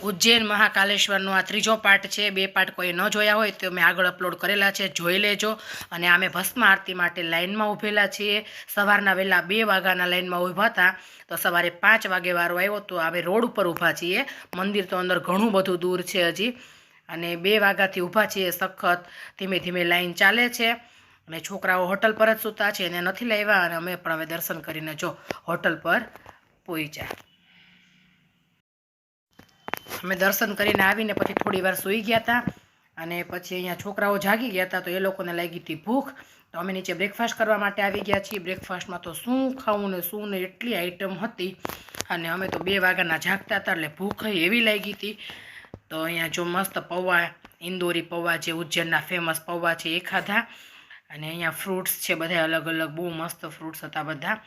ઉજ્જૈન મહાકાલેશ્વરનો આ ત્રીજો પાર્ટ છે। 2 પાર્ટ કોઈ ન જોયા હોય તો મેં આગળ અપલોડ કરેલા છે, જોઈ લેજો। અને અમે ભસ્મ આરતી માટે લાઇનમાં ઊભેલા છીએ। સવારના વહેલા 2 વાગ્યાના લાઇનમાં ઊભા હતા તો સવારે 5 વાગે વારો આવ્યો તો અમે રોડ ઉપર ઊભા છીએ। મંદિર તો અંદર ઘણું બધું દૂર છે હજી, અને 2 વાગ્યાથી ઊભા છીએ સખત। ધીમે ધીમે લાઈન ચાલે છે અને છોકરાઓ હોટલ પર જ સૂતા છે, એને નથી લાવ્યા, અને અમે પણ હવે દર્શન કરીને જો હોટલ પર પહોંચ્યા। અમે દર્શન કરીને આવીને પછી થોડી વાર સૂઈ ગયા હતા, અને પછી અહીંયા છોકરાઓ જાગી ગયા હતા તો એ લોકોને લાગી હતી ભૂખ, તો અમે નીચે બ્રેકફાસ્ટ કરવા માટે આવી ગયા છીએ। બ્રેકફાસ્ટમાં તો શું ખાવું ને શું ને એટલી આઈટમ હતી, અને અમે તો 2 વાગ્યાના જાગતા હતા એટલે ભૂખ એવી લાગી હતી। તો અહીંયા જો મસ્ત પૌવા, ઇન્દોરી પૌવા જે ઉજ્જૈનના ફેમસ પૌવા છે એ ખાધા। અને અહીંયા ફ્રૂટ્સ છે બધા અલગ અલગ, બહુ મસ્ત ફ્રૂટ્સ હતા બધા,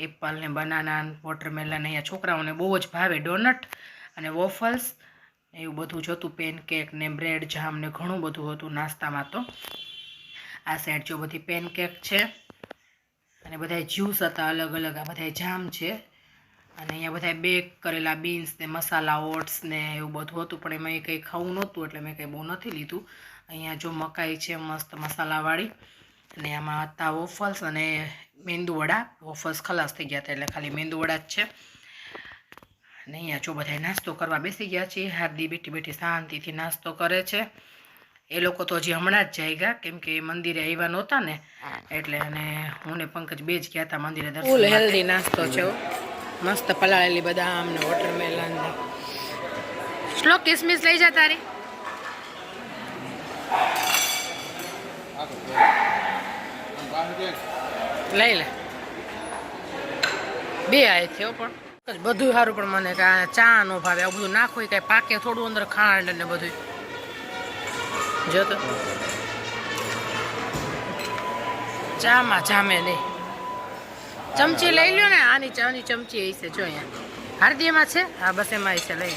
એપલ ને બનાના, વોટરમેલન। અહીંયા છોકરાઓને બહુ જ ભાવે ડોનટ અને વોફલ્સ એવું બધું જ હતું, પેનકેક ને બ્રેડ જામ ને ઘણું બધું હતું નાસ્તામાં। તો આ સાઈડ જો બધી પેનકેક છે, અને બધા જ્યુસ હતા અલગ અલગ, આ બધા જામ છે, અને અહીંયા બધા બેક કરેલા બીન્સ ને મસાલા ઓટ્સ ને એવું બધું હતું, પણ એમાં કંઈ ખાવું નહોતું એટલે મેં કંઈ બહુ નથી લીધું। અહીંયા જો મકાઈ છે મસ્ત મસાલાવાળી, અને આમાં હતા વોફલ્સ અને મેંદુવડા। વોફલ્સ ખલાસ થઈ ગયા હતા એટલે ખાલી મેંદુવડા જ છે। અને અહીંયા જો બધા નાસ્તો કરવા બેસી ગયા છીએ। હાર્દી બેઠી બેઠી શાંતિથી નાસ્તો કરે છે। એ લોકો તો હજી હમણાં જ જાય ગયા, કેમ કે મંદિરે આવ્યા નહોતા ને એટલે, અને હું ને પંકજ બે જ ગયા હતા મંદિરે દર્શન માટે। હેલ્ધી નાસ્તો છે, મસ્ત પલાળેલી બદામ ને વોટરમેલન ને। શ્લોક કિસમિસ લઈ જા તારી, લઈ લે। 2 આય થયો પણ બધું સારું, પણ મને ચા નો ભાવે, આવું બધું નાખો કાંઈ પાકે થોડું અંદર, ખાંડ ને બધું જો તો ચામાં જામે નહીં। ચમચી લઈ લ્યો ને, આની ચાની ચમચી હશે જો અહીંયા હાર્દી એમાં છે, હા બસ એમાં હશે, લઈ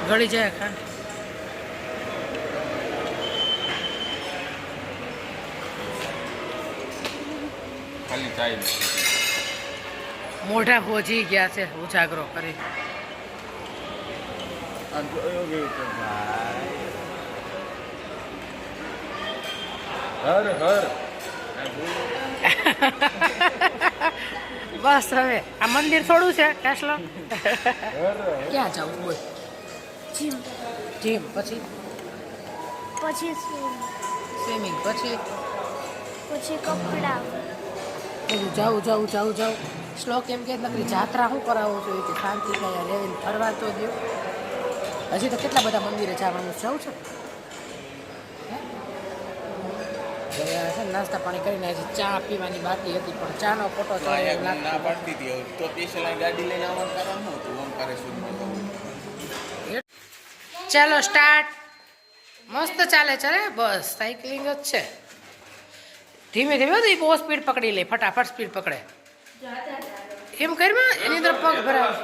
ગળી જાય ખાંડ। મોઢા હોજી ગયા છે ઉજાગરો કરી। બસ હવે આ મંદિર થોડું છે કાસલો, ક્યાં જવું બોલ? જીમ પછી સ્વિમિંગ પછી કપડા જાઉં। શ્લોક એમ કે નકરી જાત્રા શું કરાવો છો કે શાંતિ કયા રેવીને ફરવા તો દો। હજી તો કેટલા બધા મંદિરે જવાનું જવું છે। નાસ્તા પાણી કરીને હજી ચા પીવાની બાકી હતી, પણ ચાનો ફોટો ચાલો સ્ટાર્ટ। મસ્ત ચાલે છે રે, બસ સાયકલિંગ જ છે, ધીમે ધીમે તો બહુ સ્પીડ પકડી લે, ફટાફટ સ્પીડ પકડે એમ કરમાં એની અંદર પગ ભરાવે।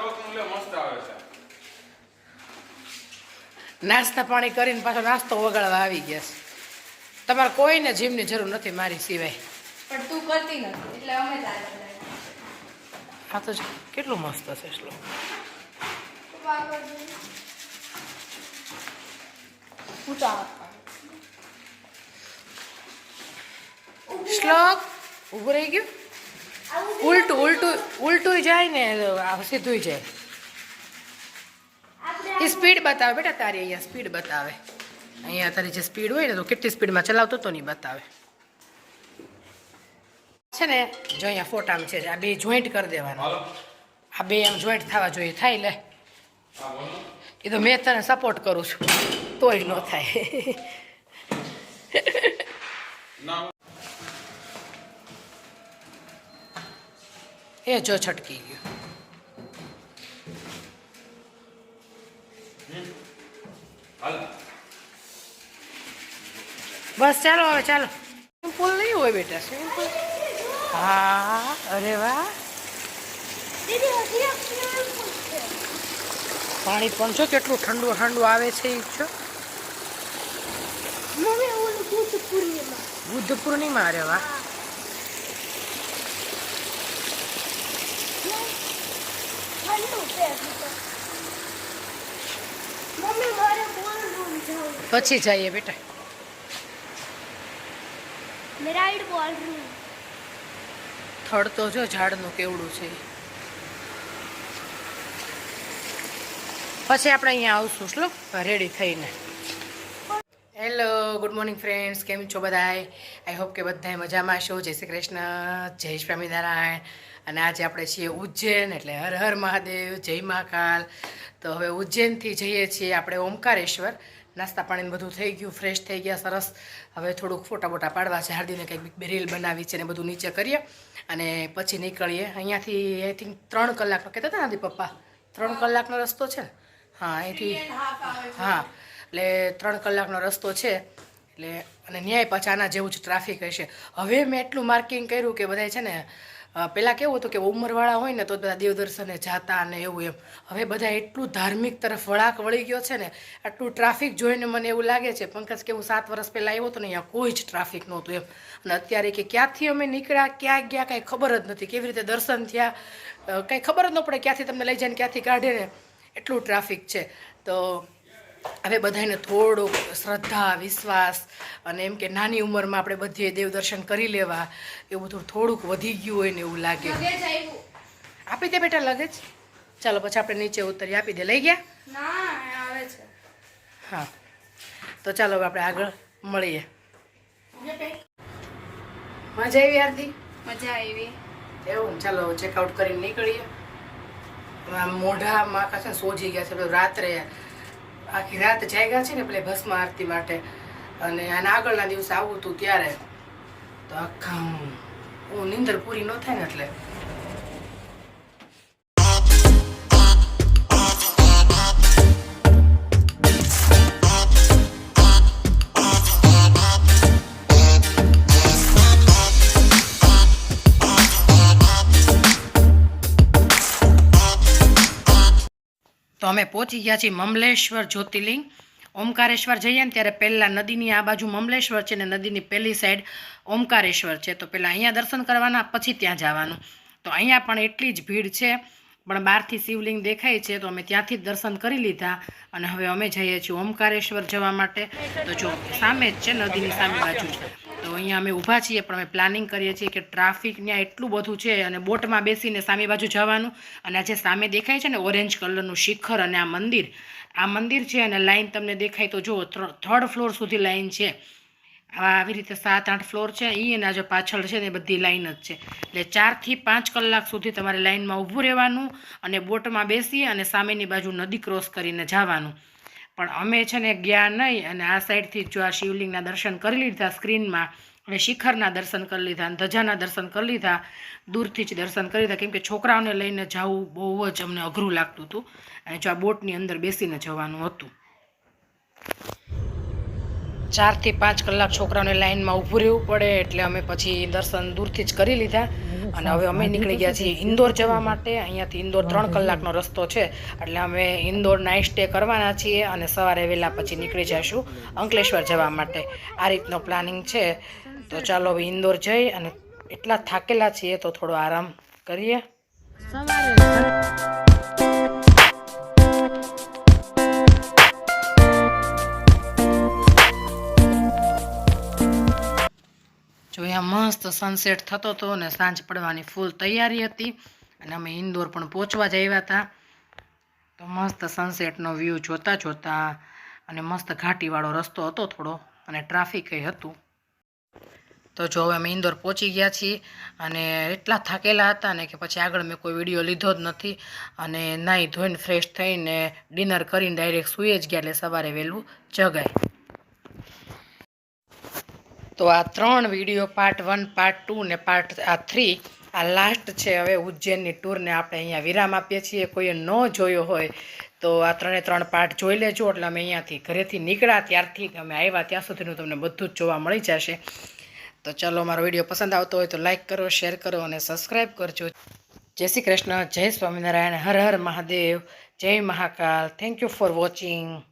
નાસ્તા પાણી કરીને પાછો નાસ્તો વગાડવા આવી ગયા છે। તમારે કોઈને જીમની જરૂર નથી મારી સિવાય, પણ તું કરતી નથી એટલે અમે આ તો કેટલું મસ્ત છે શ્લોક। શ્લોક ઊભું રહી ગયું, ઉલટું જાય ને સીધું જાય। એ સ્પીડ બતાવે બેટા તારી, અહીંયા સ્પીડ બતાવે, અહીંયા તારી જે સ્પીડ હોય ને તો કેટલી સ્પીડમાં ચલાવતો તો નહીં બતાવે છે ને। જો અહીંયા ફોટામાં છે, આ 2 જોઈન્ટ કરી દેવાના, આ 2 એમ જોઈન્ટ થવા જોઈએ, થાય લે। એ તો મેં તને સપોર્ટ કરું છું તોય ન થાય। એ જો છટકી ગયું, બસ ચાલો હવે ચાલો। સ્વિમિંગ પુલ નહીં હોય બેટા, સ્વિમિંગ પુલ, હા અરે વાહ। પાણી પણ જો કેટલું ઠંડુ ઠંડુ આવે છે એ છો। મમ્મી ઓલું બુદ્ધ પૂર્ણિમા અરે વાહ, મમ્મી મારે બોલ રૂમ જાઉં પછી જઈએ બેટા. મેરાઈડ બોલ રૂમ થડ તો જો ઝાડનું કેવડું છે. પછી આપણે અહીંયા આવશું શ્લોક રેડી થઈને. હેલો, ગુડ મોર્નિંગ ફ્રેન્ડ્સ, કેમ છો બધાય? આઈ હોપ કે બધાય મજામાં છો. જય શ્રી કૃષ્ણ, જય સ્વામિનારાયણ. અને આજે આપણે છીએ ઉજ્જૈન, એટલે હર હર મહાદેવ, જય મહાકાલ. તો હવે ઉજ્જૈનથી જઈએ છીએ આપણે ઓમકારેશ્વર. નાસ્તા પાણીને બધું થઈ ગયું, ફ્રેશ થઈ ગયા, સરસ. હવે થોડુંક ફોટા બોટા પાડવા છે, હાર્દીને કંઈક બે રીલ બનાવી છે ને બધું નીચે કરીએ અને પછી નીકળીએ અહીંયાથી. આઈ થિંક 3 કલાકનો કહેતા હતા ને પપ્પા, 3 કલાકનો રસ્તો છે ને? હા, અહીંથી હા, એટલે 3 કલાકનો રસ્તો છે. એટલે અને ન્યાય પાછા આના જેવું જ ટ્રાફિક હશે. હવે મેં એટલું માર્કિંગ કર્યું કે બધા છે ને, પહેલાં કેવું હતું કે ઉંમરવાળા હોય ને તો બધા દેવદર્શને જાતા અને એવું એમ. હવે બધા એટલું ધાર્મિક તરફ વળાક વળી ગયો છે ને, આટલું ટ્રાફિક જોઈને મને એવું લાગે છે. પંકજ કેવું 7 વર્ષ પહેલાં આવ્યો હતો ને, અહીંયા કોઈ જ ટ્રાફિક નહોતું એમ. અને અત્યારે કે ક્યાંથી અમે નીકળ્યા, ક્યાં ગયા, કાંઈ ખબર જ નથી. કેવી રીતે દર્શન થયા, કંઈ ખબર જ ન પડે. ક્યાંથી તમને લઈ જાય ને ક્યાંથી કાઢે ને, એટલું ટ્રાફિક છે. તો હવે બધાને થોડુંક શ્રદ્ધા, વિશ્વાસ અને એમ કે નાની ઉંમરમાં આપણે બધીએ દેવદર્શન કરી લેવા, એવું બધું થોડુંક વધી ગયું હોય ને એવું લાગે. આપી દે બેટા લગેજ. ચાલો પછી આપણે નીચે ઉતરી. આપી દે. લઈ ગયા? ના આવે છે. હા, તો ચાલો હવે આપણે આગળ મળીએ. મજા આવી આરતી? મજા આવી. એવું ને? ચાલો ચેકઆઉટ કરીને નીકળીએ. મોઢામાં આખા છે ને સોજી ગયા છે. રાત્રે આખી રાત જાગ્યા છે ને પેલે ભસ્મ આરતી માટે. અને આના આગળના દિવસે આવું હતું ત્યારે તો આખા હું નીંદર પૂરી ન થાય ને એટલે. તો અમે પહોંચી ગયા છીએ મમલેશ્વર જ્યોતિર્લિંગ. ઓમકારેશ્વર જઈએ ને ત્યારે પહેલાં નદીની આ બાજુ મમલેશ્વર છે ને નદીની પહેલી સાઈડ ઓમકારેશ્વર છે. તો પહેલાં અહીંયા દર્શન કરવાના, પછી ત્યાં જવાનું. તો અહીંયા પણ એટલી જ ભીડ છે, પણ બહારથી શિવલિંગ દેખાય છે તો અમે ત્યાંથી જ દર્શન કરી લીધા. અને હવે અમે જઈએ છીએ ઓમકારેશ્વર જવા માટે. તો જો સામે જ છે, નદીની સામે બાજુ જ. તો અહીંયા અમે ઊભા છીએ, પણ અમે પ્લાનિંગ કરીએ છીએ કે ટ્રાફિક ત્યાં એટલું બધું છે અને બોટમાં બેસીને સામે બાજુ જવાનું. અને આ જે સામે દેખાય છે ને ઓરેન્જ કલરનું શિખર અને આ મંદિર છે અને લાઈન તમને દેખાય તો જુઓ, 3rd ફ્લોર સુધી લાઈન છે. આવી રીતે 7-8 ફ્લોર છે. એ એના જો પાછળ છે ને બધી લાઈન જ છે. એટલે 4 થી 5 કલાક સુધી તમારે લાઈનમાં ઊભું રહેવાનું અને બોટમાં બેસી અને સામેની બાજુ નદી ક્રોસ કરીને જવાનું. પણ અમે છે ને ગયા નહીં અને આ સાઈડથી જો આ શિવલિંગના દર્શન કરી લીધા સ્ક્રીનમાં, અને શિખરના દર્શન કરી લીધા અને ધજાના દર્શન કરી લીધા. દૂરથી જ દર્શન કરી લીધા, કેમ કે છોકરાઓને લઈને જવું બહુ જ અમને અઘરું લાગતું હતું. અને જો આ બોટની અંદર બેસીને જવાનું હતું. 4 થી 5 કલાક છોકરાઓને લાઈનમાં ઊભું રહેવું પડે, એટલે અમે પછી દર્શન દૂરથી જ કરી લીધા. અને હવે અમે નીકળી ગયા છીએ ઇન્દોર જવા માટે. અહીંયાથી ઇન્દોર 3 કલાકનો રસ્તો છે, એટલે અમે ઇન્દોર નાઇટ સ્ટે કરવાના છીએ અને સવારે વહેલા પછી નીકળી જઈશું અંકલેશ્વર જવા માટે. આ રીતનો પ્લાનિંગ છે. તો ચાલો હવે ઇન્દોર જઈ, અને એટલા થાકેલા છીએ તો થોડો આરામ કરીએ. જો અહીંયા મસ્ત સનસેટ થતો હતો અને સાંજ પડવાની ફૂલ તૈયારી હતી. અને અમે ઇન્દોર પણ પહોંચવા જ આવ્યા હતા. તો મસ્ત સનસેટનો વ્યૂ જોતા અને મસ્ત ઘાટીવાળો રસ્તો હતો થોડો, અને ટ્રાફિક હતું. તો જો હવે અમે ઇન્દોર પહોંચી ગયા છીએ અને એટલા થાકેલા હતા ને કે પછી આગળ મેં કોઈ વિડીયો લીધો જ નથી. અને નાહી ધોઈને ફ્રેશ થઈને ડિનર કરીને ડાયરેક્ટ સૂઈ જ ગયા, એટલે સવારે વહેલું જગાય. તો આ 3 વિડીયો, પાર્ટ 1, પાર્ટ 2 ને પાર્ટ 3 આ લાસ્ટ છે. હવે ઉજ્જૈનની ટૂરને આપણે અહીંયા વિરામ આપીએ છીએ. કોઈએ ન જોયો હોય તો આ 3 પાર્ટ જોઈ લેજો. એટલે અમે અહીંયાથી ઘરેથી નીકળ્યા ત્યારથી અમે આવ્યા ત્યાં સુધીનું તમને બધું જ જોવા મળી જશે. તો ચાલો, મારો વિડીયો પસંદ આવતો હોય તો લાઈક કરો, શેર કરો અને સબસ્ક્રાઈબ કરજો. જય શ્રી કૃષ્ણ, જય સ્વામિનારાયણ, હર હર મહાદેવ, જય Mahakal. Thank you for watching.